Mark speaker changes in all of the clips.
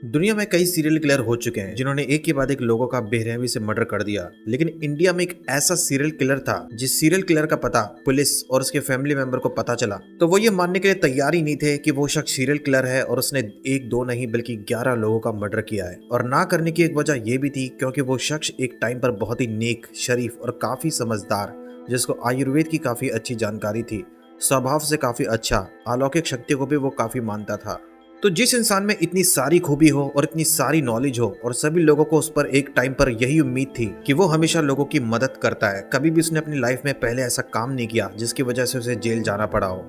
Speaker 1: दुनिया में कई सीरियल किलर हो चुके हैं जिन्होंने एक के बाद एक लोगों का बेरहमी से मर्डर कर दिया, लेकिन इंडिया में एक ऐसा सीरियल किलर था जिस सीरियल किलर का पता पुलिस और उसके फैमिली मेंबर को पता चला तो वो ये मानने के लिए तैयार ही नहीं थे कि वो शख्स सीरियल किलर है और उसने एक दो नहीं बल्कि 11 लोगों का मर्डर किया है। और ना करने की एक वजह ये भी थी क्योंकि वो शख्स एक टाइम पर बहुत ही नेक, शरीफ और काफी समझदार, जिसको आयुर्वेद की काफी अच्छी जानकारी थी, स्वभाव से काफी अच्छा, अलौकिक शक्तियों को भी वो काफी मानता था। तो जिस इंसान में इतनी सारी खूबी हो और इतनी सारी नॉलेज हो और सभी लोगों को उस पर एक टाइम पर यही उम्मीद थी कि वो हमेशा लोगों की मदद करता है, कभी भी उसने अपनी लाइफ में पहले ऐसा काम नहीं किया जिसकी वजह से उसे जेल जाना पड़ा हो।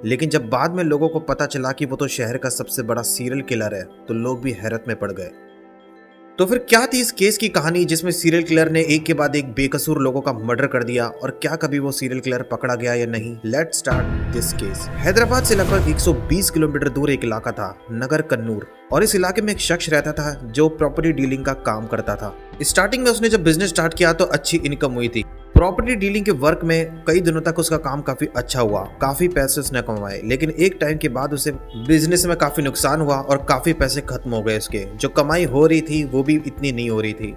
Speaker 1: लेकिन जब बाद में लोगों को पता चला कि वो तो शहर का सबसे बड़ा सीरियल किलर है तो लोग भी हैरत में पड़ गए। तो फिर क्या थी इस केस की कहानी जिसमें सीरियल किलर ने एक के बाद एक बेकसूर लोगों का मर्डर कर दिया, और क्या कभी वो सीरियल किलर पकड़ा गया या नहीं? Let's start this case. Hyderabad से लगभग 120 किलोमीटर दूर एक इलाका था, नगर कन्नूर, और इस इलाके में एक शख्स रहता था जो प्रॉपर्टी डीलिंग का काम करता था। स्टार्टिंग में उसने जब बिजनेस स्टार्ट किया तो अच्छी इनकम हुई थी। प्रॉपर्टी डीलिंग के वर्क में कई दिनों तक उसका काम काफी अच्छा हुआ, काफी पैसे उसने कमाए, लेकिन एक टाइम के बाद उसे बिजनेस में काफी नुकसान हुआ और काफी पैसे खत्म हो गए। उसके जो कमाई हो रही थी वो भी इतनी नहीं हो रही थी,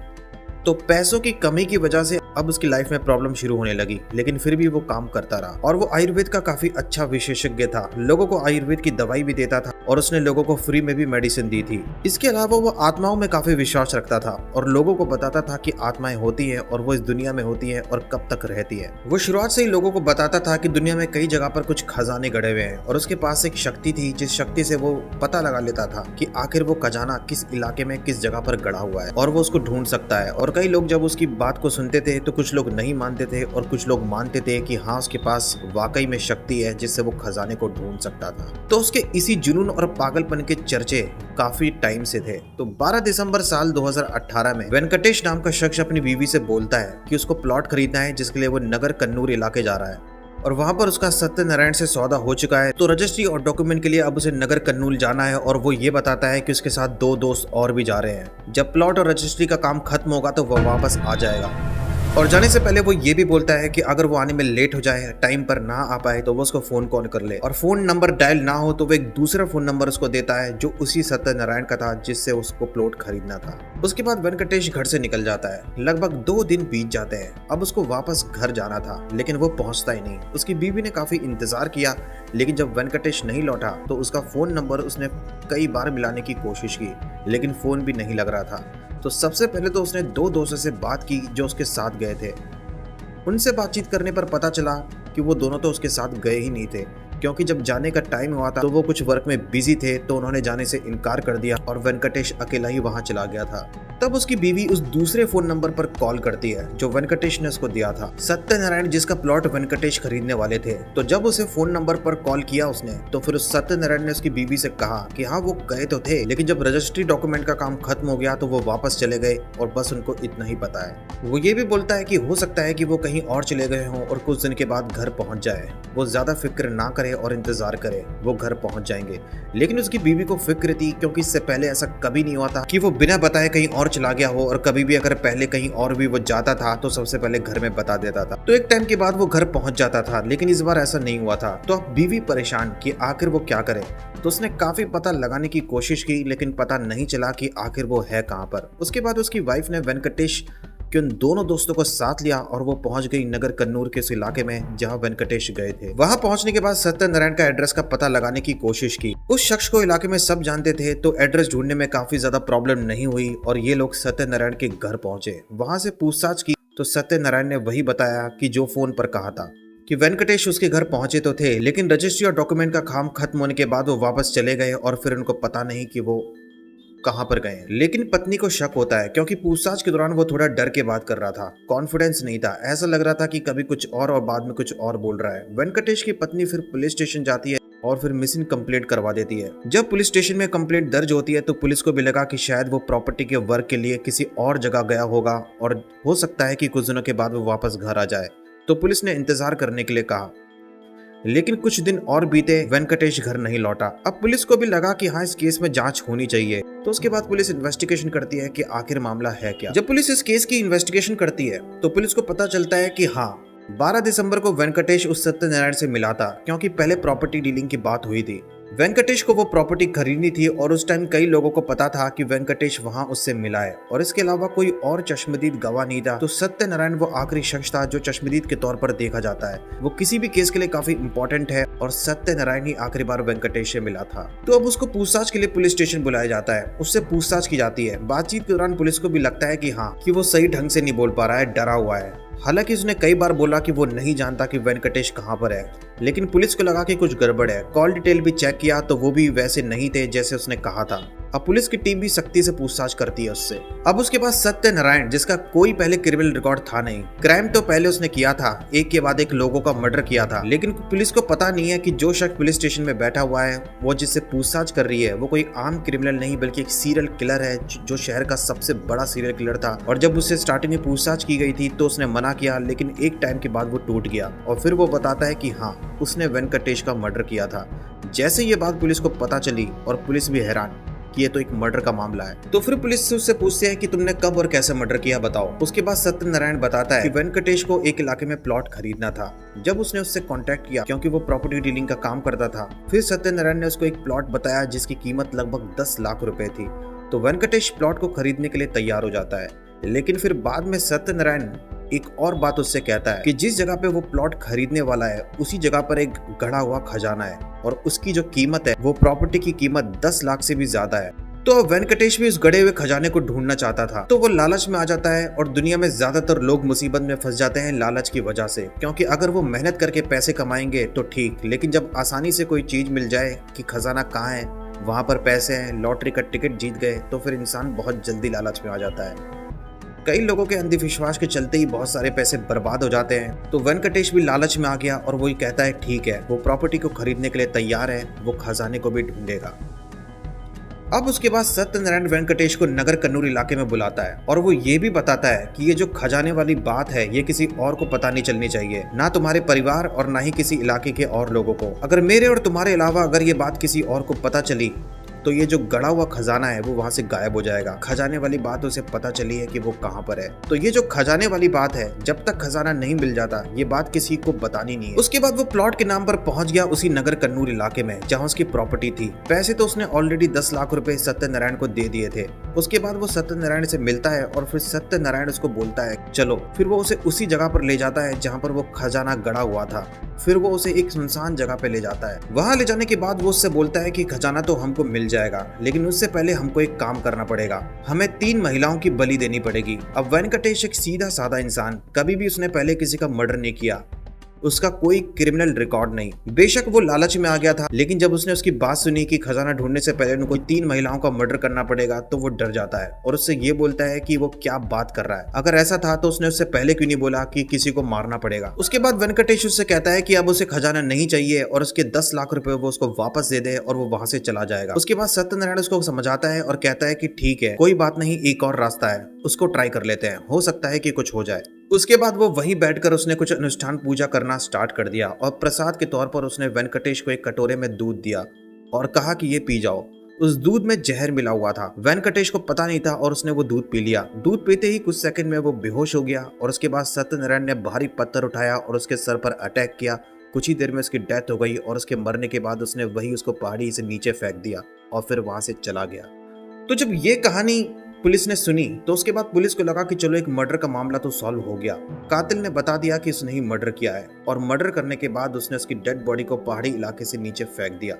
Speaker 1: तो पैसों की कमी की वजह से अब उसकी लाइफ में प्रॉब्लम शुरू होने लगी। लेकिन फिर भी वो काम करता रहा और वो आयुर्वेद का काफी अच्छा विशेषज्ञ था, लोगों को आयुर्वेद की दवाई भी देता था और उसने लोगों को फ्री में भी मेडिसिन दी थी। इसके अलावा वो आत्माओं में काफी विश्वास रखता था और लोगों को बताता था कि आत्माएं होती है और वो इस दुनिया में होती है और कब तक रहती है। वो शुरुआत से ही लोगों को बताता था कि दुनिया में कई जगह पर कुछ खजाने गड़े हुए हैं और उसके पास एक शक्ति थी जिस शक्ति से वो पता लगा लेता था कि आखिर वो खजाना किस इलाके में किस जगह पर गड़ा हुआ है और वो उसको ढूंढ सकता है। और कई लोग जब उसकी बात को सुनते थे तो कुछ लोग नहीं मानते थे और कुछ लोग मानते थे कि हाँ, उसके पास वाकई में शक्ति है जिससे वो खजाने को ढूंढ सकता था। तो उसके इसी जुनून और पागलपन के चर्चे काफी टाइम से थे। तो 12 दिसंबर साल 2018 में वेंकटेश नाम का शख्स अपनी बीवी से बोलता है कि उसको प्लॉट खरीदना है जिसके लिए वो नगर कन्नूर इलाके जा रहा है और वहां पर उसका सत्यनारायण से सौदा हो चुका है। तो रजिस्ट्री और डॉक्यूमेंट के लिए अब उसे नगर कन्नूर जाना है और वो ये बताता है कि उसके साथ 2 दोस्त और भी जा रहे हैं। जब प्लॉट और रजिस्ट्री का काम खत्म होगा तो वह वापस आ जाएगा और जाने से पहले वो ये भी बोलता है कि अगर वो आने में लेट हो जाए, टाइम पर ना आ पाए, तो वो उसको फोन कॉल कर ले और फोन नंबर डायल ना हो तो वो एक दूसरा फोन नंबर उसको देता है जो उसी सत्यनारायण का था जिससे उसको प्लॉट खरीदना था। उसके बाद वेंकटेश घर से निकल जाता है। लगभग 2 दिन बीत जाते हैं। अब उसको वापस घर जाना था लेकिन वो पहुंचता ही नहीं। उसकी बीवी ने काफी इंतजार किया लेकिन जब वेंकटेश नहीं लौटा तो उसका फोन नंबर उसने कई बार मिलाने की कोशिश की लेकिन फोन भी नहीं लग रहा था। तो सबसे पहले तो उसने 2 दोस्तों से बात की जो उसके साथ गए थे। उनसे बातचीत करने पर पता चला कि वो दोनों तो उसके साथ गए ही नहीं थे, क्योंकि जब जाने का टाइम हुआ था तो वो कुछ वर्क में बिजी थे तो उन्होंने जाने से इनकार कर दिया और वेंकटेश अकेला ही वहां चला गया था। तब उसकी बीवी उस दूसरे फोन नंबर पर कॉल करती है जो वेंकटेश ने उसको दिया था, सत्यनारायण जिसका प्लॉट वेंकटेश खरीदने वाले थे। तो जब उसे फोन नंबर पर कॉल किया उसने तो फिर उस सत्यनारायण ने उसकी बीवी से कहा कि हाँ, वो गए तो थे लेकिन जब रजिस्ट्री डॉक्यूमेंट का काम खत्म हो गया तो वो वापस चले गए और बस उनको इतना ही पता है। वो ये भी बोलता है कि हो सकता है कि वो कहीं और चले गए हों और कुछ दिन के बाद घर पहुंच जाए। वो ज्यादा फिक्र ना करे और इंतजार करे, वो घर पहुंच जाएंगे। लेकिन उसकी बीवी को फिक्र थी क्योंकि इससे पहले ऐसा कभी नहीं हुआ था कि वो बिना बताए कहीं और चला गया हो, और कभी भी अगर पहले कहीं और भी वो जाता था तो सबसे पहले घर में बता देता था। तो एक टाइम के बाद वो घर पहुंच जाता था लेकिन इस बार ऐसा नहीं हुआ था। तो अब बीवी परेशान कि आखिर वो क्या करे। तो उसने काफी पता लगाने की कोशिश की लेकिन पता नहीं चला कि आखिर वो है कहाँ पर। उसके बाद उसकी वाइफ ने वेंकटेश कि उन दोनों दोस्तों को साथ लिया और वो पहुंच गई नगर कन्नूर के उस इलाके में जहां वेंकटेश गए थे। वहां पहुंचने के बाद सत्यनारायण का एड्रेस का पता लगाने की कोशिश की। उस शख्स को इलाके में सब जानते थे तो एड्रेस ढूंढने में काफी ज्यादा प्रॉब्लम नहीं हुई और ये लोग सत्यनारायण के घर पहुंचे। वहां से पूछताछ की तो सत्यनारायण ने वही बताया कि जो फोन पर कहा था कि वेंकटेश उसके घर पहुंचे तो थे लेकिन रजिस्ट्री और डॉक्यूमेंट का काम खत्म होने के बाद वो वापस चले गए और फिर उनको पता नहीं कि वो कहां पर गए। लेकिन पत्नी को शक होता है क्योंकि पूछताछ के दौरान वो थोड़ा डर के बात कर रहा था, कॉन्फिडेंस नहीं था। ऐसा लग रहा था कि कभी कुछ और बाद में कुछ और बोल रहा है। वेंकटेश की पत्नी फिर पुलिस स्टेशन जाती है और फिर मिसिंग कंप्लेंट करवा देती है। जब पुलिस स्टेशन में कंप्लेंट दर्ज होती है तो पुलिस को भी लगा कि शायद वो प्रॉपर्टी के वर्क के लिए किसी और जगह गया होगा और हो सकता है कि कुछ दिनों के बाद वो वापस घर आ जाए। तो पुलिस ने इंतजार करने के लिए कहा लेकिन कुछ दिन और बीते, वेंकटेश घर नहीं लौटा। अब पुलिस को भी लगा कि हाँ, इस केस में जांच होनी चाहिए। तो उसके बाद पुलिस इन्वेस्टिगेशन करती है कि आखिर मामला है क्या। जब पुलिस इस केस की इन्वेस्टिगेशन करती है तो पुलिस को पता चलता है कि हाँ, 12 दिसंबर को वेंकटेश उस सत्यनारायण से मिला था क्योंकि पहले प्रॉपर्टी डीलिंग की बात हुई थी। वेंकटेश को वो प्रॉपर्टी खरीदनी थी और उस टाइम कई लोगों को पता था कि वेंकटेश वहां उससे मिला है और इसके अलावा कोई और चश्मदीद गवाह नहीं था। तो सत्यनारायण वो आखिरी शख्स था जो चश्मदीद के तौर पर देखा जाता है। वो किसी भी केस के लिए काफी इंपॉर्टेंट है और सत्यनारायण ही आखिरी बार वेंकटेश से मिला था। तो अब उसको पूछताछ के लिए पुलिस स्टेशन बुलाया जाता है, उससे पूछताछ की जाती है। बातचीत के दौरान पुलिस को भी लगता है कि हाँ कि वो सही ढंग से नहीं बोल पा रहा है, डरा हुआ है। हालांकि उसने कई बार बोला कि वो नहीं जानता कि वेंकटेश कहाँ पर है, लेकिन पुलिस को लगा कि कुछ गड़बड़ है। कॉल डिटेल भी चेक किया तो वो भी वैसे नहीं थे जैसे उसने कहा था। अब पुलिस की टीम भी सख्ती से पूछताछ करती है उससे। अब उसके पास सत्यनारायण, जिसका कोई पहले क्रिमिनल रिकॉर्ड था नहीं, क्राइम तो पहले उसने किया था, एक के बाद एक लोगों का मर्डर किया था, लेकिन पुलिस को पता नहीं है कि जो शख्स पुलिस स्टेशन में बैठा हुआ है, वो जिससे पूछताछ कर रही है, वो कोई आम क्रिमिनल नहीं बल्कि एक सीरियल किलर है जो शहर का सबसे बड़ा सीरियल किलर था। और जब उससे स्टार्टिंग में पूछताछ की गई थी तो उसने मना किया, लेकिन एक टाइम के बाद वो टूट गया और फिर वो बताता है कि हाँ उसने वेंकटेश का मर्डर किया था। जैसे ये बात पुलिस को पता चली और पुलिस भी हैरान कि ये तो एक मर्डर का मामला है, तो फिर पुलिस से उससे पूछते हैं कि तुमने कब और कैसे मर्डर किया बताओ। उसके बाद सत्यनारायण बताता है कि वेंकटेश को एक इलाके में प्लॉट खरीदना था। जब उसने उससे कांटेक्ट किया क्योंकि वो प्रॉपर्टी डीलिंग का काम करता था, फिर सत्यनारायण ने उसको एक प्लॉट बताया जिसकी कीमत लगभग 10 लाख रुपए थी। तो वेंकटेश प्लॉट को खरीदने के लिए तैयार हो जाता है, लेकिन फिर बाद में सत्यनारायण एक और बात उससे कहता है कि जिस जगह पे वो प्लॉट खरीदने वाला है उसी जगह पर एक गड़ा हुआ खजाना है और उसकी जो कीमत है वो प्रॉपर्टी की कीमत 10 लाख से भी ज्यादा है। तो वेंकटेश भी उस गड़े हुए खजाने को ढूंढना चाहता था, तो वो लालच में आ जाता है और दुनिया में ज्यादातर लोग मुसीबत में फंस जाते हैं लालच की वजह से। क्योंकि अगर वो मेहनत करके पैसे कमाएंगे तो ठीक, लेकिन जब आसानी से कोई चीज मिल जाए कि खजाना कहाँ है, वहां पर पैसे हैं, लॉटरी का टिकट जीत गए, तो फिर इंसान बहुत जल्दी लालच में आ जाता है। कई लोगों के अंधविश्वास के चलते ही बहुत सारे पैसे बर्बाद हो जाते हैं। तो वेंकटेश भी लालच में आ गया और वही कहता है ठीक है, वो प्रॉपर्टी को खरीदने के लिए तैयार है, वो खजाने को भी ढूंढेगा। अब उसके बाद सत्यनारायण वेंकटेश को नगर कन्नूर इलाके में बुलाता है और वो ये भी बताता है कि ये जो खजाने वाली बात है ये किसी और को पता नहीं चलनी चाहिए, ना तुम्हारे परिवार और ना ही किसी इलाके के और लोगों को। अगर मेरे और तुम्हारे अलावा अगर ये बात किसी और को पता चली तो ये जो गड़ा हुआ खजाना है वो वहां से गायब हो जाएगा। खजाने वाली बात उसे पता चली है कि वो कहाँ पर है, तो ये जो खजाने वाली बात है, जब तक खजाना नहीं मिल जाता ये बात किसी को बतानी नहीं है। उसके बाद वो प्लॉट के नाम पर पहुंच गया उसी नगर कन्नूर इलाके में जहाँ उसकी प्रॉपर्टी थी। पैसे तो उसने ऑलरेडी 10 लाख रुपए सत्यनारायण को दे दिए थे। उसके बाद वो सत्यनारायण से मिलता है और फिर सत्यनारायण उसको बोलता है चलो। फिर वो उसे उसी जगह पर ले जाता है जहाँ पर वो खजाना गड़ा हुआ था। फिर वो उसे एक सुनसान जगह पे ले जाता है। वहां ले जाने के बाद वो उससे बोलता है कि खजाना तो हमको मिल जाएगा, लेकिन उससे पहले हमको एक काम करना पड़ेगा, हमें 3 महिलाओं की बलि देनी पड़ेगी। अब वेंकटेश एक सीधा साधा इंसान, कभी भी उसने पहले किसी का मर्डर नहीं किया, उसका कोई क्रिमिनल रिकॉर्ड नहीं। बेशक वो लालच में आ गया था, लेकिन जब उसने उसकी बात सुनी कि खजाना ढूंढने से पहले उनको 3 महिलाओं का मर्डर करना पड़ेगा तो वो डर जाता है और उससे ये बोलता है कि वो क्या बात कर रहा है। अगर ऐसा था तो उसने उससे पहले क्यों नहीं बोला कि किसी को मारना पड़ेगा। उसके बाद वेंकटेश उससे कहता है कि अब उसे खजाना नहीं चाहिए और उसके 10 लाख रुपए वो उसको वापस दे दे और वो वहां से चला जाएगा। उसके बाद सत्यनारायण उसको समझाता है और कहता है कि ठीक है, कोई बात नहीं, एक और रास्ता है, उसको ट्राई कर लेते हैं, हो सकता है कि कुछ हो जाए। उसके बाद वो वहीं बैठकर उसने कुछ अनुष्ठान पूजा करना स्टार्ट कर दिया और प्रसाद के तौर पर उसने वेंकटेश को एक कटोरे में दूध दिया और कहा कि ये पी जाओ। उस दूध में जहर मिला हुआ था। वेंकटेश को पता नहीं था और उसने वो दूध पी लिया। दूध पीते ही कुछ सेकंड में वो बेहोश हो गया और उसके बाद सत्यनारायण ने भारी पत्थर उठाया और उसके सर पर अटैक किया। कुछ ही देर में उसकी डेथ हो गई और उसके मरने के बाद उसने वही उसको पहाड़ी से नीचे फेंक दिया और फिर वहां से चला गया। तो जब ये कहानी पुलिस ने सुनी तो उसके बाद पुलिस को लगा कि चलो एक मर्डर का मामला तो सॉल्व हो गया। कातिल ने बता दिया कि उसने ही मर्डर किया है और मर्डर करने के बाद उसने उसकी डेड बॉडी को पहाड़ी इलाके से नीचे फेंक दिया।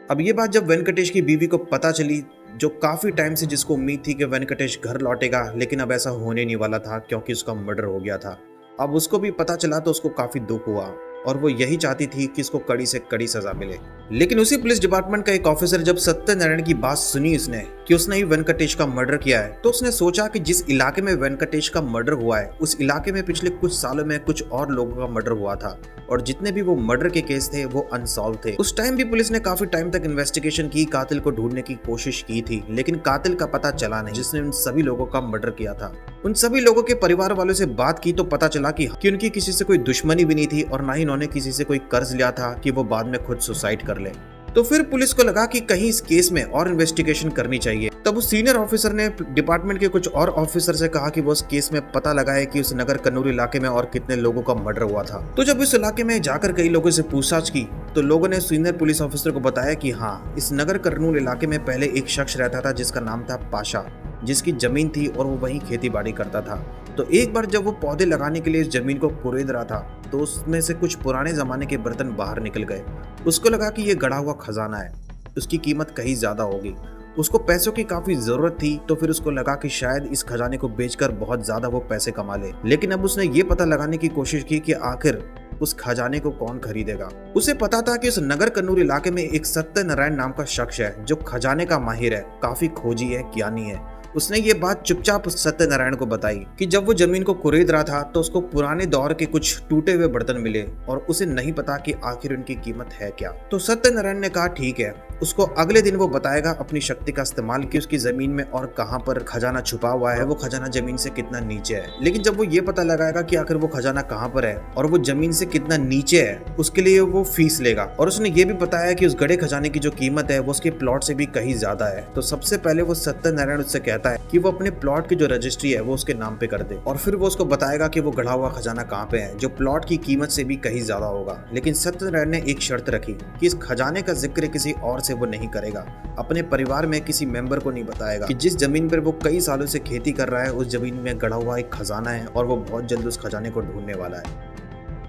Speaker 1: अब ये बात जब वेंकटेश की बीवी को पता चली, जो काफी टाइम से जिसको उम्मीद थी कि वेंकटेश घर लौटेगा, लेकिन अब ऐसा होने नहीं वाला था क्योंकि उसका मर्डर हो गया था। अब उसको भी पता चला तो उसको काफी दुख हुआ और वो यही चाहती थी कि इसको कड़ी से कड़ी सजा मिले। लेकिन उसी पुलिस डिपार्टमेंट का एक ऑफिसर जब सत्यनारायण की बात सुनी उसने कि उसने ही वेंकटेश का मर्डर किया है, तो उसने सोचा कि जिस इलाके में वेंकटेश का मर्डर हुआ है उस इलाके में पिछले कुछ सालों में कुछ और लोगों का मर्डर हुआ था और जितने भी वो मर्डर के केस थे वो अनसॉल्व थे। उस टाइम भी पुलिस ने काफी टाइम तक इन्वेस्टिगेशन की, कातिल को ढूंढने की कोशिश की थी, लेकिन कातिल का पता चला नहीं जिसने उन सभी लोगों का मर्डर किया था। उन सभी लोगों के परिवार वालों से बात की तो पता चला कि उनकी किसी से कोई दुश्मनी भी नहीं थी और ना ही उन्होंने किसी से कोई कर्ज लिया था कि वो बाद में खुद सुसाइड कर ले। तो फिर पुलिस को लगा कि कहीं इस केस में और इन्वेस्टिगेशन करनी चाहिए। तब उस सीनियर ऑफिसर ने डिपार्टमेंट के कुछ और ऑफिसर से कहा कि वो उस केस में पता लगाए कि उस नगर कन्नूर इलाके में और कितने लोगों का मर्डर हुआ था। तो जब इस इलाके में जाकर कई लोगों से पूछताछ की तो लोगों ने सीनियर पुलिस ऑफिसर को बताया कि हाँ, इस नगर कन्नूर इलाके में पहले एक शख्स रहता था जिसका नाम था पाशा, जिसकी जमीन थी और वो वहीं खेती बाड़ी करता था। तो एक बार जब वो पौधे लगाने के लिए इस जमीन को कुरेद रहा था तो उसमें से कुछ पुराने जमाने के बर्तन बाहर निकल गए। उसको लगा कि ये गड़ा हुआ खजाना है, उसकी कीमत कहीं ज्यादा होगी। उसको पैसों की काफी जरूरत थी, तो फिर उसको लगा कि शायद इस खजाने को बेचकर बहुत ज्यादा वो पैसे कमा ले। लेकिन अब उसने ये पता लगाने की कोशिश की कि आखिर उस खजाने को कौन खरीदेगा। उसे पता था कि उस नगर कन्नूर इलाके में एक सत्यनारायण नाम का शख्स है जो खजाने का माहिर है, काफी खोजी है, ज्ञानी है। उसने ये बात चुपचाप सत्यनारायण को बताई कि जब वो जमीन को कुरेद रहा था तो उसको पुराने दौर के कुछ टूटे हुए बर्तन मिले और उसे नहीं पता कि आखिर उनकी कीमत है क्या। तो सत्यनारायण ने कहा ठीक है, उसको अगले दिन वो बताएगा अपनी शक्ति का इस्तेमाल कि उसकी जमीन में और कहां पर खजाना छुपा हुआ है, वो खजाना जमीन से कितना नीचे है। लेकिन जब वो ये पता लगाएगा कि आखिर वो खजाना कहां पर है और वो जमीन से कितना नीचे है, उसके लिए वो फीस लेगा। और उसने ये भी बताया कि उस गड़े खजाने की जो कीमत है वो उसके प्लॉट से भी कहीं ज्यादा है। तो सबसे पहले वो सत्यनारायण उससे कहता है कि वो अपने प्लॉट की जो रजिस्ट्री है वो उसके नाम पे कर दे, और फिर वो उसको बताएगा कि वो गढ़ा हुआ खजाना कहाँ पे है जो प्लॉट की कीमत से भी कहीं ज्यादा होगा। लेकिन सत्यनारायण ने एक शर्त रखी कि इस खजाने का जिक्र किसी और से वो नहीं करेगा, अपने परिवार में किसी मेंबर को नहीं बताएगा कि जिस जमीन पर वो कई सालों से खेती कर रहा है उस जमीन में गढ़ा हुआ एक खजाना है और वो बहुत जल्द उस खजाने को ढूंढने वाला है।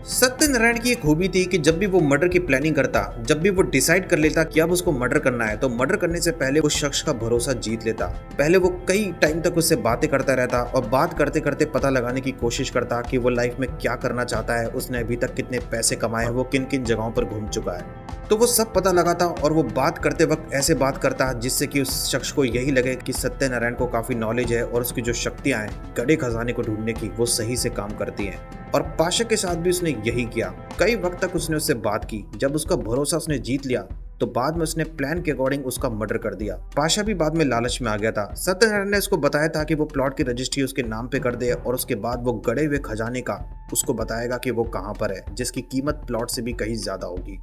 Speaker 1: सत्यनारायण की एक खूबी थी कि जब भी वो मर्डर की प्लानिंग करता, जब भी वो डिसाइड कर लेता कि अब उसको मर्डर करना है, तो मर्डर करने से पहले उस शख्स का भरोसा जीत लेता। पहले वो कई टाइम तक उससे बातें करता रहता और बात करते करते पता लगाने की कोशिश करता कि वो लाइफ में क्या करना चाहता है, उसने अभी तक कितने पैसे कमाए हैं, वो किन किन जगहों पर घूम चुका है। तो वो सब पता लगाता और वो बात करते वक्त ऐसे बात करता जिससे कि उस शख्स को यही लगे कि सत्यनारायण को काफी नॉलेज है और उसकी जो शक्तियां हैं गड़े खजाने को ढूंढने की वो सही से काम करती हैं। और पाशा के साथ भी उसने यही किया। कई वक्त तक उसने उससे बात की। जब उसका भरोसा उसने जीत लिया तो बाद में उसने प्लान के अकॉर्डिंग उसका मर्डर कर दिया। पाशा भी बाद में लालच में आ गया था। सत्यनारायण ने उसको बताया था कि वो प्लॉट की रजिस्ट्री उसके नाम पे कर दे और उसके बाद वो गड़े हुए खजाने का उसको बताएगा कि वो कहाँ पर है, जिसकी कीमत प्लॉट से भी कहीं ज्यादा होगी।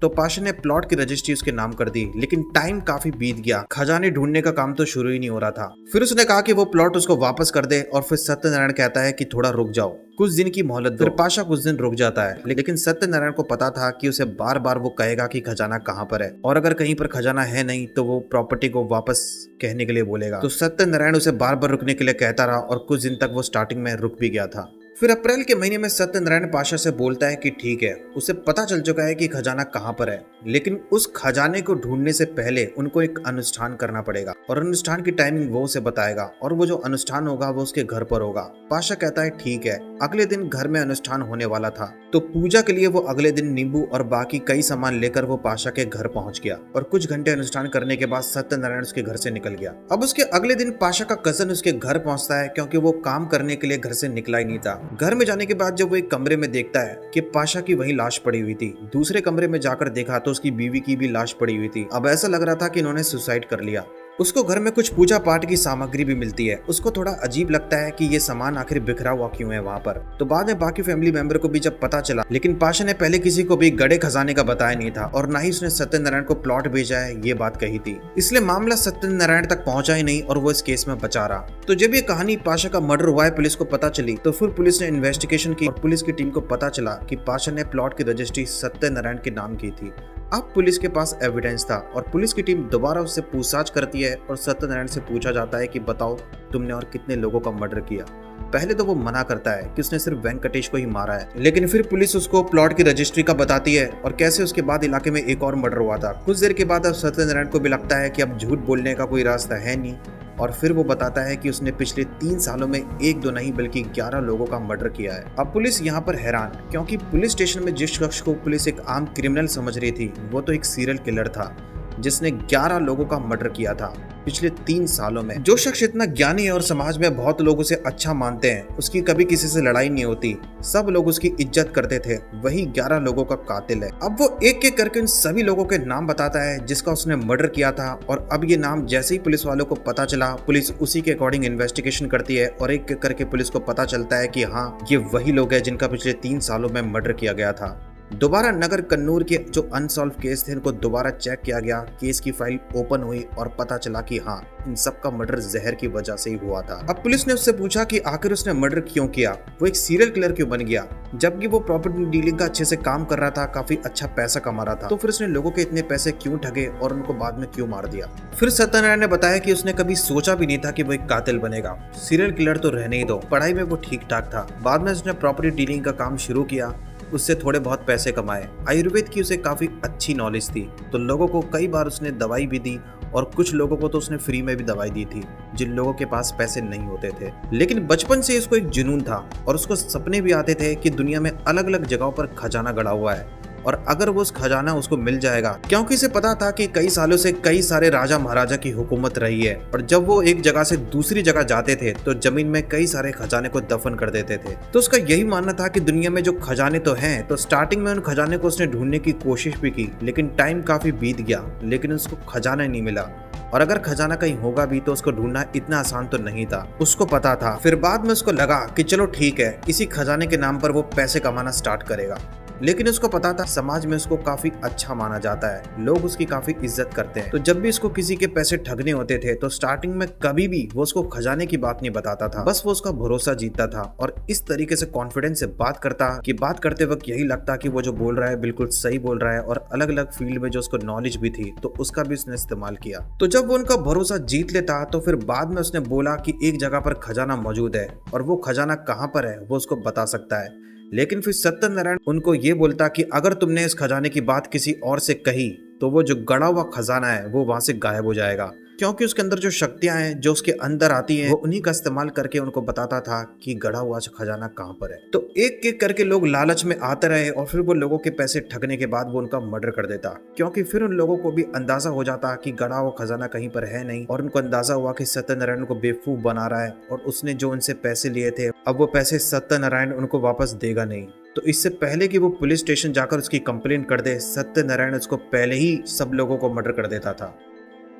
Speaker 1: तो पाशा ने प्लॉट की रजिस्ट्री उसके नाम कर दी। लेकिन टाइम काफी बीत गया, खजाने ढूंढने का काम तो शुरू ही नहीं हो रहा था। फिर उसने कहा कि वो प्लॉट उसको वापस कर दे और फिर सत्यनारायण कहता है कि थोड़ा रुक जाओ, कुछ दिन की मोहलत दो। फिर पाशा कुछ दिन रुक जाता है, लेकिन सत्यनारायण को पता था कि उसे बार बार वो कहेगा कि खजाना कहाँ पर है और अगर कहीं पर खजाना है नहीं तो वो प्रॉपर्टी को वापस कहने के लिए बोलेगा। तो सत्यनारायण उसे बार बार रुकने के लिए कहता रहा और कुछ दिन तक वो स्टार्टिंग में रुक भी गया था। फिर अप्रैल के महीने में सत्यनारायण पाशा से बोलता है कि ठीक है, उसे पता चल चुका है कि खजाना कहाँ पर है, लेकिन उस खजाने को ढूंढने से पहले उनको एक अनुष्ठान करना पड़ेगा और अनुष्ठान की टाइमिंग वो उसे बताएगा और वो जो अनुष्ठान होगा वो उसके घर पर होगा। पाशा कहता है ठीक है। अगले दिन घर में अनुष्ठान होने वाला था, तो पूजा के लिए वो अगले दिन नींबू और बाकी कई सामान लेकर वो पाशा के घर पहुंच गया और कुछ घंटे अनुष्ठान करने के बाद सत्यनारायण उसके घर से निकल गया। अब उसके अगले दिन पाशा का कजन उसके घर पहुंचता है क्योंकि वो काम करने के लिए घर से निकला ही नहीं था। घर में जाने के बाद जब वो एक कमरे में देखता है कि पाशा की वही लाश पड़ी हुई थी, दूसरे कमरे में जाकर देखा तो उसकी बीवी की भी लाश पड़ी हुई थी। अब ऐसा लग रहा था कि इन्होंने सुसाइड कर लिया। उसको घर में कुछ पूजा पाठ की सामग्री भी मिलती है। उसको थोड़ा अजीब लगता है कि ये सामान आखिर बिखरा हुआ क्यों है वहाँ पर। तो बाद में बाकी फैमिली मेंबर को भी जब पता चला, लेकिन पाशा ने पहले किसी को भी गड़े खजाने का बताया नहीं था और ना ही उसने सत्यनारायण को प्लॉट भेजा है ये बात कही थी, इसलिए मामला सत्यनारायण तक पहुंचा ही नहीं और वो इस केस में बचा रहा। तो जब ये कहानी पाशा का मर्डर हुआ है पुलिस को पता चली तो फिर पुलिस ने इन्वेस्टिगेशन की और पुलिस की टीम को पता चला कि पाशा ने प्लॉट की रजिस्ट्री सत्यनारायण के नाम की थी। अब पुलिस के पास एविडेंस था और पुलिस की टीम दोबारा उससे पूछताछ करती है और सत्यनारायण से पूछा जाता है कि बताओ तुमने और कितने लोगों का मर्डर किया। पहले तो वो मना करता है कि उसने सिर्फ वेंकटेश को ही मारा है, लेकिन फिर पुलिस उसको प्लॉट की रजिस्ट्री का बताती है और कैसे उसके बाद इलाके में एक और मर्डर हुआ था। कुछ देर के बाद अब सत्यनारायण को भी लगता है कि अब झूठ बोलने का कोई रास्ता है नहीं और फिर वो बताता है कि उसने पिछले 3 सालों में 1-2 नहीं बल्कि 11 लोगों का मर्डर किया है। अब पुलिस यहाँ पर हैरान, क्योंकि पुलिस स्टेशन में जिस शख्स को पुलिस एक आम क्रिमिनल समझ रही थी वो तो एक सीरियल किलर था जिसने 11 लोगों का मर्डर किया था पिछले 3 सालों में। जो शख्स इतना ज्ञानी है और समाज में बहुत लोग उसे अच्छा मानते हैं, उसकी कभी किसी से लड़ाई नहीं होती, सब लोग उसकी इज्जत करते थे, वही 11 लोगों का कातिल है। अब वो एक एक करके उन सभी लोगों के नाम बताता है जिसका उसने मर्डर किया था और अब ये नाम जैसे ही पुलिस वालों को पता चला, पुलिस उसी के अकॉर्डिंग इन्वेस्टिगेशन करती है और एक एक करके पुलिस को पता चलता है कि हाँ ये वही लोग हैं जिनका पिछले 3 सालों में मर्डर किया गया था। दोबारा नगर कन्नूर के जो अनसॉल्व केस थे इनको दोबारा चेक किया गया, केस की फाइल ओपन हुई और पता चला कि हाँ, इन सब का मर्डर जहर की वजह से ही हुआ था। अब पुलिस ने उससे पूछा कि आखिर उसने मर्डर क्यों किया, वो एक सीरियल किलर क्यों बन गया, जबकि वो प्रॉपर्टी डीलिंग का अच्छे से काम कर रहा था, काफी अच्छा पैसा कमा रहा था, तो फिर उसने लोगों के इतने पैसे क्यों ठगे और उनको बाद में क्यों मार दिया। फिर सत्यनारायण ने बताया कि उसने कभी सोचा भी नहीं था कि वो एक कातिल बनेगा, सीरियल किलर तो रहने ही दो, पढ़ाई में वो ठीक ठाक था, बाद में उसने प्रॉपर्टी डीलिंग का काम शुरू किया, उससे थोड़े बहुत पैसे कमाए, आयुर्वेद की उसे काफी अच्छी नॉलेज थी, तो लोगों को कई बार उसने दवाई भी दी और कुछ लोगों को तो उसने फ्री में भी दवाई दी थी जिन लोगों के पास पैसे नहीं होते थे। लेकिन बचपन से उसको एक जुनून था और उसको सपने भी आते थे कि दुनिया में अलग अलग जगहों पर खजाना गड़ा हुआ है और अगर वो उस खजाना उसको मिल जाएगा, क्योंकि इसे पता था कि कई सालों से कई सारे राजा महाराजा की हुकूमत रही है और जब वो एक जगह से दूसरी जगह जाते थे तो जमीन में कई सारे खजाने को दफन कर देते थे। तो उसका यही मानना था कि दुनिया में जो खजाने तो हैं, तो स्टार्टिंग में उन खजाने को उसने ढूंढने की कोशिश भी की, लेकिन टाइम काफी बीत गया, लेकिन उसको खजाना नहीं मिला और अगर खजाना कहीं होगा भी तो उसको ढूंढना इतना आसान तो नहीं था, उसको पता था। फिर बाद में उसको लगा कि चलो ठीक है, इसी खजाने के नाम पर वो पैसे कमाना स्टार्ट करेगा, लेकिन उसको पता था समाज में उसको काफी अच्छा माना जाता है, लोग उसकी काफी इज्जत करते हैं, तो जब भी उसको किसी के पैसे ठगने होते थे तो स्टार्टिंग में कभी भी वो उसको खजाने की बात नहीं बताता था, बस वो उसका भरोसा जीतता था और इस तरीके से कॉन्फिडेंस से बात करता कि बात करते वक्त यही लगता कि वो जो बोल रहा है बिल्कुल सही बोल रहा है और अलग अलग फील्ड में जो उसको नॉलेज भी थी तो उसका भी उसने इस्तेमाल किया। तो जब वो उनका भरोसा जीत लेता तो फिर बाद में उसने बोला कि एक जगह पर खजाना मौजूद है और वो खजाना कहाँ पर है वो उसको बता सकता है, लेकिन फिर सत्यनारायण उनको ये बोलता कि अगर तुमने इस खजाने की बात किसी और से कही तो वो जो गड़ा हुआ खजाना है वो वहां से गायब हो जाएगा, क्योंकि उसके अंदर जो शक्तियां हैं जो उसके अंदर आती हैं वो उन्हीं का इस्तेमाल करके उनको बताता था कि गड़ा हुआ खजाना कहाँ पर है। तो एक एक करके लोग लालच में आते रहे और फिर वो लोगों के पैसे ठगने के बाद वो उनका मर्डर कर देता, क्योंकि फिर उन लोगों को भी अंदाजा हो जाता कि गड़ा हुआ खजाना कहीं पर है नहीं और उनको अंदाजा हुआ कि सत्यनारायण को बेवकूफ बना रहा है और उसने जो उनसे पैसे लिए थे अब वो पैसे सत्यनारायण उनको वापस देगा नहीं। तो इससे पहले कि वो पुलिस स्टेशन जाकर उसकी कंप्लेंट कर दे, सत्यनारायण उसको पहले ही सब लोगों को मर्डर कर देता था।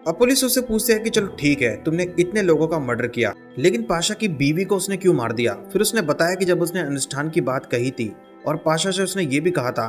Speaker 1: अब पुलिस उससे पूछते हैं कि चलो ठीक है, तुमने इतने लोगों का मर्डर किया, लेकिन पाशा की बीवी को उसने क्यों मार दिया। फिर उसने बताया कि जब उसने अनुष्ठान की बात कही थी और पाशा से उसने ये भी कहा था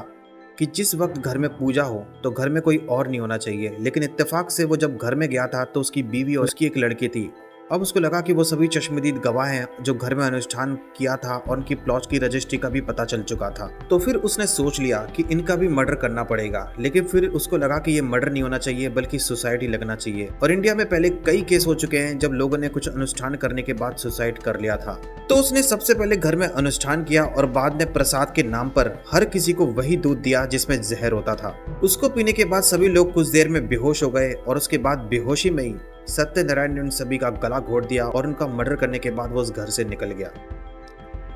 Speaker 1: कि जिस वक्त घर में पूजा हो तो घर में कोई और नहीं होना चाहिए, लेकिन इत्तेफाक से वो जब घर में गया था तो उसकी बीवी और उसकी एक लड़की थी। अब उसको लगा कि वो सभी चश्मदीद गवाह हैं जो घर में अनुष्ठान किया था और उनकी प्लॉट की रजिस्ट्री का भी पता चल चुका था, तो फिर उसने सोच लिया कि इनका भी मर्डर करना पड़ेगा। लेकिन फिर उसको लगा कि ये मर्डर नहीं होना चाहिए बल्कि सुसाइड ही लगना चाहिए, और इंडिया में पहले कई केस हो चुके हैं जब लोगों ने कुछ अनुष्ठान करने के बाद सुसाइड कर लिया था। तो उसने सबसे पहले घर में अनुष्ठान किया और बाद में प्रसाद के नाम पर हर किसी को वही दूध दिया जिसमें जहर होता था। उसको पीने के बाद सभी लोग कुछ देर में बेहोश हो गए और उसके बाद बेहोशी में ही सत्यनारायण ने उन सभी का गला घोट दिया और उनका मर्डर करने के बाद वो उस घर से निकल गया।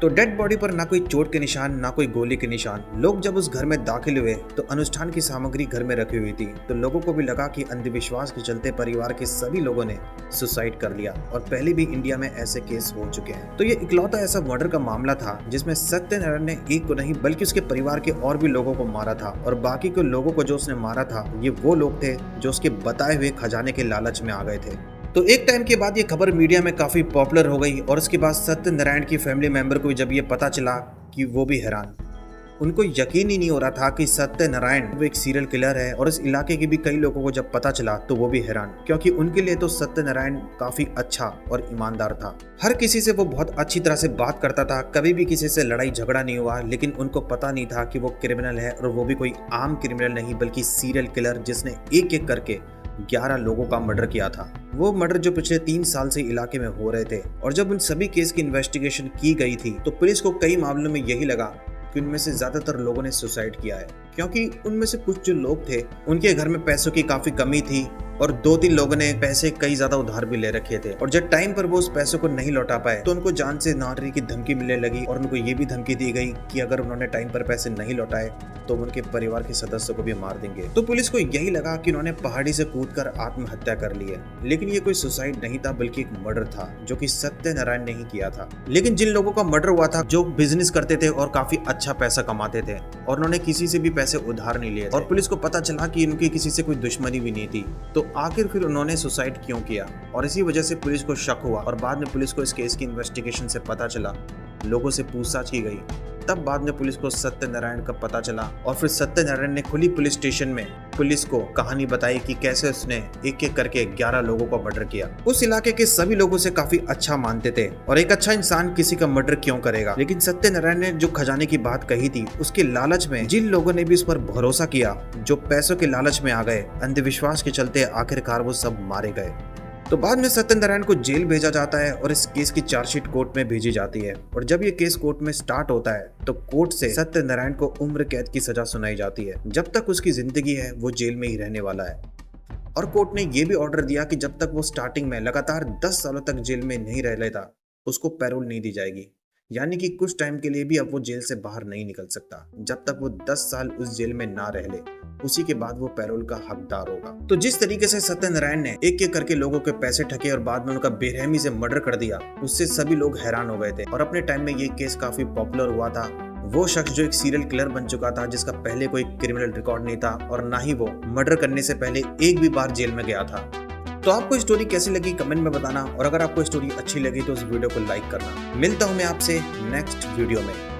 Speaker 1: तो डेड बॉडी पर ना कोई चोट के निशान ना कोई गोली के निशान। लोग जब उस घर में दाखिल हुए तो अनुष्ठान की सामग्री घर में रखी हुई थी, तो लोगों को भी लगा कि अंधविश्वास के चलते परिवार के सभी लोगों ने सुसाइड कर लिया, और पहले भी इंडिया में ऐसे केस हो चुके हैं। तो ये इकलौता ऐसा मर्डर का मामला था जिसमें सत्यनारायण ने एक को नहीं बल्कि उसके परिवार के और भी लोगों को मारा था, और बाकी के लोगों को जो उसने मारा था ये वो लोग थे जो उसके बताए हुए खजाने के लालच में आ गए थे। तो एक टाइम के बाद ये खबर मीडिया में काफी पॉपुलर हो गई और उसके बाद सत्यनारायण की फैमिली मेंबर को जब ये पता चला कि वो भी हैरान, उनको यकीन ही नहीं हो रहा था कि सत्यनारायण वो एक सीरियल किलर है, और इस इलाके के भी कई लोगों को जब पता चला तो वो भी हैरान, क्योंकि उनके लिए तो सत्यनारायण काफी अच्छा और ईमानदार था। हर किसी से वो बहुत अच्छी तरह से बात करता था, कभी भी किसी से लड़ाई झगड़ा नहीं हुआ, लेकिन उनको पता नहीं था कि वो क्रिमिनल है, और वो भी कोई आम क्रिमिनल नहीं बल्कि सीरियल किलर जिसने एक एक करके 11 लोगों का मर्डर किया था। वो मर्डर जो पिछले 3 साल से इलाके में हो रहे थे, और जब उन सभी केस की इन्वेस्टिगेशन की गई थी तो पुलिस को कई मामलों में यही लगा कि उनमें से ज्यादातर लोगों ने सुसाइड किया है, क्योंकि उनमें से कुछ जो लोग थे उनके घर में पैसों की काफी कमी थी और 2-3 लोगों ने पैसे कई ज्यादा उधार भी ले रखे थे, और जब टाइम पर वो उस पैसों को नहीं लौटा पाए तो उनको जान से मारने की धमकी मिलने लगी, और उनको ये भी धमकी दी गई कि अगर उन्होंने टाइम पर पैसे नहीं लौटाए तो उनके परिवार के सदस्यों को भी मार देंगे। तो पुलिस को यही लगा कि उन्होंने पहाड़ी से कूदकर आत्महत्या कर ली है, लेकिन ये कोई सुसाइड नहीं था बल्कि एक मर्डर था जो कि सत्यनारायण ने ही किया था। लेकिन जिन लोगों का मर्डर हुआ था जो बिजनेस करते थे और काफी अच्छा पैसा कमाते थे, और उन्होंने किसी से भी पैसे उधार नहीं लिए थे, और पुलिस को पता चला कि इनकी किसी से कोई दुश्मनी भी नहीं थी, तो आखिर फिर उन्होंने सुसाइड क्यों किया, और इसी वजह से पुलिस को शक हुआ, और बाद में पुलिस को इस केस की इन्वेस्टिगेशन से पता चला, लोगों से पूछताछ की गई तब बाद में पुलिस को सत्यनारायण का पता चला और फिर सत्यनारायण ने खुली पुलिस स्टेशन में पुलिस को कहानी बताई कि कैसे उसने एक एक करके 11 लोगों को मर्डर किया। उस इलाके के सभी लोग उसे काफी अच्छा मानते थे और एक अच्छा इंसान किसी का मर्डर क्यों करेगा। लेकिन सत्यनारायण ने जो खजाने की बात कही थी उसके लालच में जिन लोगों ने भी उस पर भरोसा किया, जो पैसों के लालच में आ गए, अंधविश्वास के चलते आखिरकार वो सब मारे गए। तो बाद में सत्यनारायण को जेल भेजा जाता है और इस केस की चार्जशीट कोर्ट में भेजी जाती है। और जब ये केस कोर्ट में स्टार्ट होता है तो कोर्ट से सत्यनारायण को उम्र कैद की सजा सुनाई जाती है। जब तक उसकी जिंदगी है वो जेल में ही रहने वाला है। और कोर्ट ने ये भी ऑर्डर दिया कि जब तक वो स्टार्टिंग में लगातार 10 सालों तक जेल में नहीं रह लेता उसको पैरोल नहीं दी जाएगी, यानी कि कुछ टाइम के लिए भी अब वो जेल से बाहर नहीं निकल सकता। जब तक वो 10 साल उस जेल में ना रह ले उसी के बाद वो पैरोल का हकदार होगा। तो जिस तरीके से सत्यनारायण ने एक एक करके लोगों के पैसे ठगे और बाद में उनका बेरहमी से मर्डर कर दिया, उससे सभी लोग हैरान हो गए थे। और अपने टाइम में ये केस काफी पॉपुलर हुआ था। वो शख्स जो एक सीरियल किलर बन चुका था, जिसका पहले कोई क्रिमिनल रिकॉर्ड नहीं था और ना ही वो मर्डर करने से पहले एक भी बार जेल में गया था। तो आपको स्टोरी कैसी लगी कमेंट में बताना और अगर आपको स्टोरी अच्छी लगी तो इस वीडियो को लाइक करना। मिलता हूं मैं आपसे नेक्स्ट वीडियो में।